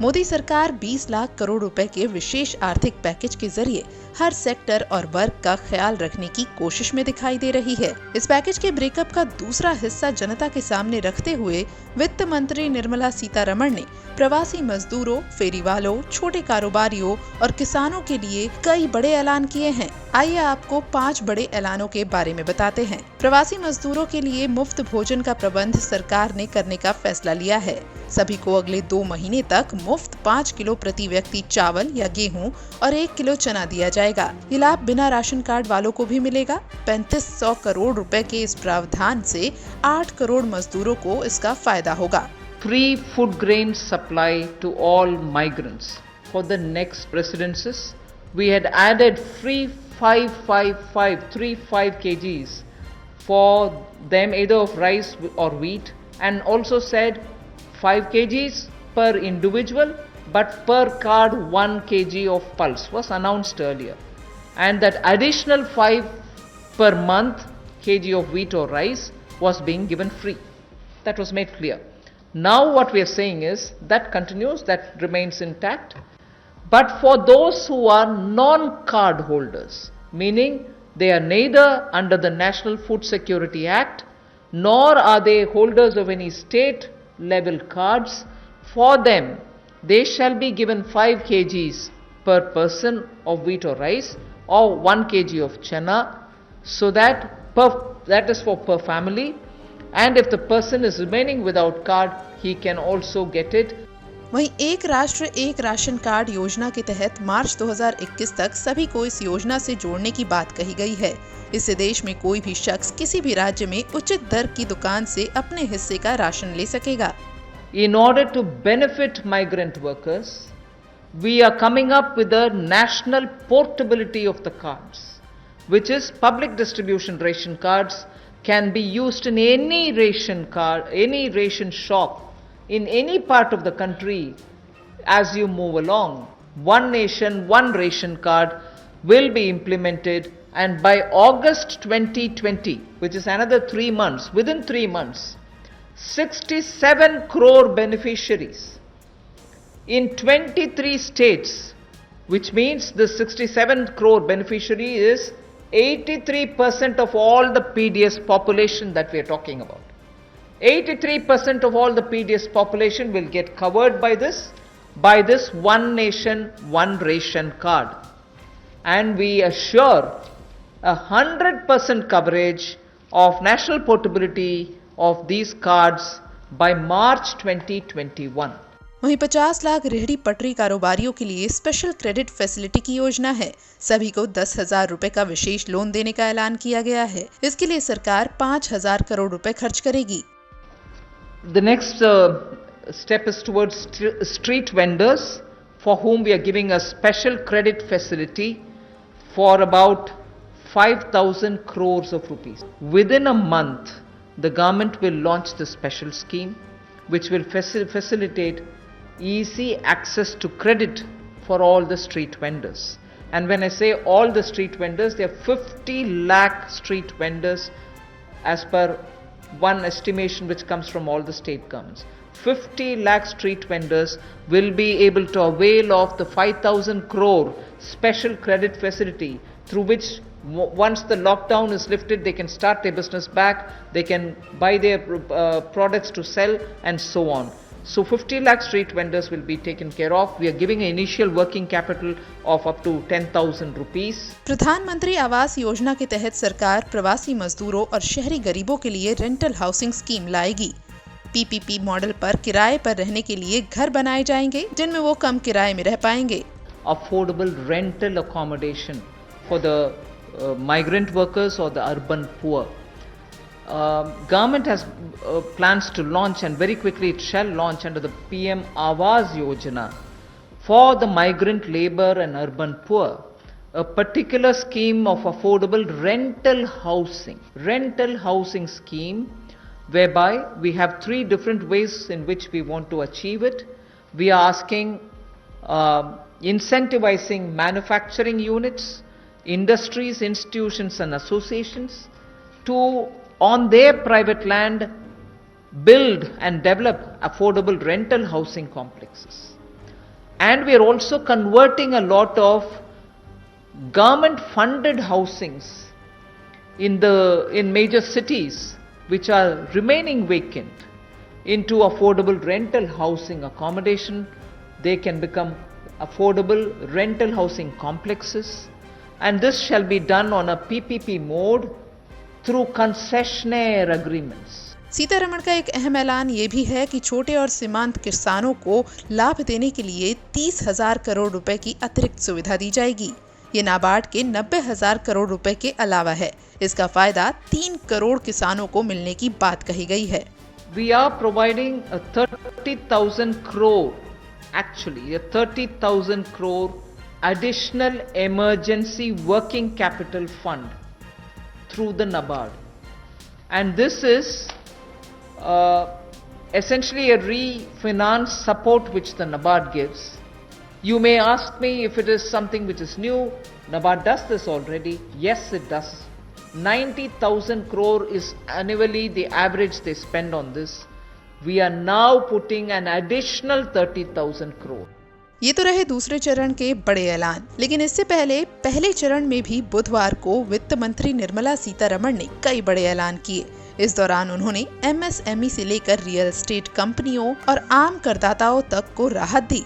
मोदी सरकार 20 लाख करोड़ रुपए के विशेष आर्थिक पैकेज के जरिए हर सेक्टर और वर्ग का ख्याल रखने की कोशिश में दिखाई दे रही है। इस पैकेज के ब्रेकअप का दूसरा हिस्सा जनता के सामने रखते हुए वित्त मंत्री निर्मला सीतारमण ने प्रवासी मजदूरों, फेरी वालों, छोटे कारोबारियों और किसानों के लिए कई बड़े ऐलान किए हैं। आइए आपको 5 बड़े ऐलानों के बारे में बताते हैं। प्रवासी मजदूरों के लिए मुफ्त भोजन का प्रबंध सरकार ने करने का फैसला लिया है। सभी को अगले 2 महीने तक मुफ्त 5 किलो प्रति व्यक्ति चावल या गेहूं और 1 किलो चना दिया जाएगा। ये लाभ बिना राशन कार्ड वालों को भी मिलेगा। 3500 करोड़ रुपए के इस प्रावधान से 8 करोड़ मजदूरों को इसका फायदा होगा। Free food grain supply to all migrants. For the next presidencies, we had added free 35 kgs for them either of rice or wheat, and also said 5 kgs per individual, but per card 1 kg of pulse was announced earlier, and that additional 5 per month kg of wheat or rice was being given free. That was made clear. Now what we are saying is that continues, that remains intact. But for those who are non-card holders, meaning they are neither under the National Food Security Act, nor are they holders of any state level cards, for them they shall be given 5 kgs per person of wheat or rice, or 1 kg of chana, so that is for per family. And if the person is remaining without card, he can also get it. वहीं एक राष्ट्र एक ration card योजना के तहत मार्च 2021 तक सभी को इस योजना से जोड़ने की बात कही गई है। इससे देश में कोई भी शख्स किसी भी राज्य में उचित दर की दुकान से अपने हिस्से का राशन ले सकेगा। In order to benefit migrant workers, we are coming up with a national portability of the cards, which is public distribution ration cards can be used in any ration card, any ration shop in any part of the country as you move along. One nation, one ration card will be implemented, and by August 2020, which is another 3 months, within 3 months, 67 crore beneficiaries in 23 states, which means the 67 crore beneficiary is 83% of all the PDS population that we are talking about. 83% of all the PDS population will get covered by this one nation, one ration card. And we assure 100% coverage of national portability of these cards by March 2021. वहीं 50 लाख रेहड़ी पटरी कारोबारियों के लिए special credit facility की योजना है। सभी को 10,000 रुपए का विशेष लोन देने का ऐलान किया गया है। इसके लिए सरकार 5,000 करोड़ रुपए खर्च करेगी। The next step is towards street vendors, for whom we are giving a special credit facility for about 5,000 crores of rupees. Within a month, the government will launch the special scheme, which will facilitate easy access to credit for all the street vendors. And when I say all the street vendors, there are 50 lakh street vendors as per one estimation which comes from all the state governments. 50 lakh street vendors will be able to avail of the 5,000 crore special credit facility, through which once the lockdown is lifted, they can start their business back, they can buy their products to sell, and so on. So 50 lakh street vendors will be taken care of. We are giving an initial working capital of up to 10,000 rupees. प्रधानमंत्री आवास योजना के तहत सरकार प्रवासी मजदूरों और शहरी गरीबों के लिए रेंटल हाउसिंग स्कीम लाएगी। PPP मॉडल पर किराए पर रहने के लिए घर बनाए जाएंगे, जिनमें वो कम किराए में रह पाएंगे। Affordable rental accommodation for the migrant workers or the urban poor. Government has plans to launch, and very quickly it shall launch, under the PM Awas Yojana for the migrant labor and urban poor, a particular scheme of affordable rental housing scheme, whereby we have 3 different ways in which we want to achieve it. We are asking incentivizing manufacturing units, industries, institutions and associations to, on their private land, build and develop affordable rental housing complexes. And we are also converting a lot of government funded housings in major cities which are remaining vacant into affordable rental housing accommodation. They can become affordable rental housing complexes, and this shall be done on a PPP mode through concessionaire agreements. Sitharaman का एक अहम ऐलान ये भी है कि छोटे और सीमांत किसानों को लाभ देने के लिए 30,000 करोड़ रुपए की अतिरिक्त सुविधा दी जाएगी। ये नाबार्ड के 90,000 करोड़ रुपए के अलावा है। इसका फायदा 3 करोड़ किसानों को मिलने की बात कही गई है। We are providing a 30,000 crore, actually a 30,000 crore additional emergency working capital fund through the NABARD, and this is essentially a refinance support which the NABARD gives. You may ask me if it is something which is new. NABARD does this already. Yes, it does. 90,000 crore is annually the average they spend on this. We are now putting an additional 30,000 crore. ये तो रहे दूसरे चरण के बड़े ऐलान, लेकिन इससे पहले चरण में भी बुधवार को वित्त मंत्री निर्मला सीतारमण ने कई बड़े ऐलान किए। इस दौरान उन्होंने MSME से लेकर रियल एस्टेट कंपनियों और आम करदाताओं तक को राहत दी।